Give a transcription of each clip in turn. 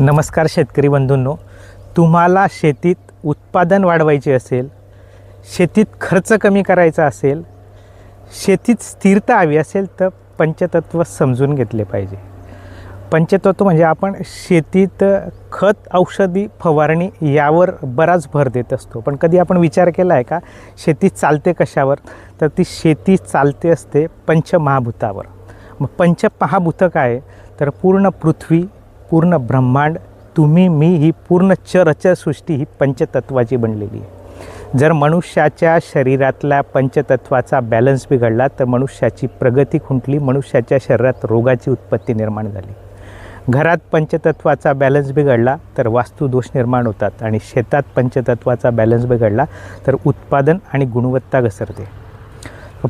नमस्कार शेतकरी बंधूंनो, तुम्हाला शेतीत उत्पादन वाढवायचे असेल, शेतीत खर्च कमी करायचा असेल, शेतीत स्थिरता हवी असेल तर पंचतत्व समजून घेतले पाहिजे. पंचतत्व म्हणजे आपण शेतीत खत, औषधी, फवारणी यावर बराच भर देत असतो. पण कधी आपण विचार केला आहे का शेती चालते कशावर? तर ती शेती चालते असते पंचमहाभूतावर. मग पंचमहाभूत काय? तर पूर्ण पृथ्वी, पूर्ण ब्रह्मांड, तुम्ही, मी, ही पूर्ण चराचर सृष्टी ही पंचतत्वाची बनलेली आहे. जर मनुष्याच्या शरीरातल्या पंचतत्वाचा बॅलन्स बिघडला तर मनुष्याची प्रगती खुंटली, मनुष्याच्या शरीरात रोगाची उत्पत्ती निर्माण झाली. घरात पंचतत्वाचा बॅलन्स बिघडला तर वास्तुदोष निर्माण होतात आणि शेतात पंचतत्वाचा बॅलन्स बिघडला तर उत्पादन आणि गुणवत्ता घसरते.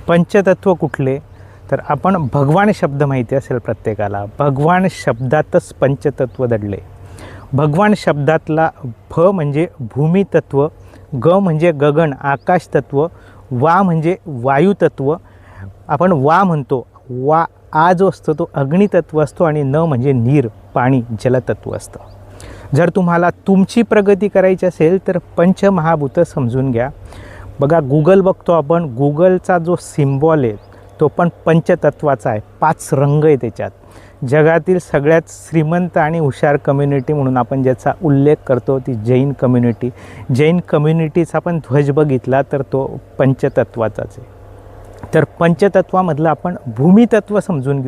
पंचतत्व कुठले? तर आपण भगवान शब्द माहिती असेल प्रत्येकाला. भगवान शब्दातच पंचतत्व दडले. भगवान शब्दातला भ म्हणजे भूमितत्व, ग म्हणजे गगन आकाश तत्व, वा म्हणजे वायुतत्व. आपण वा म्हणतो, वा आ जो असतो तो अग्नितत्व असतो आणि न म्हणजे नीर पाणी जलतत्व असतं. जर तुम्हाला तुमची प्रगती करायची असेल तर पंचमहाभूत समजून घ्या. बघा, गुगल बघतो आपण, गुगलचा जो सिम्बॉल आहे तो पण पंचतत्वाचा आहे. 5 रंग आहे त्याच्यात. जगातील सगळ्यात श्रीमंत आणि हुशार कम्युनिटी म्हणून आपण ज्याचा उल्लेख करतो ती जैन कम्युनिटी. जैन कम्युनिटीचा आपण ध्वज बघितला तर तो पंचतत्वाचाच आहे. तर पंचतत्वामधलं आपण भूमितत्व समजून घेऊ.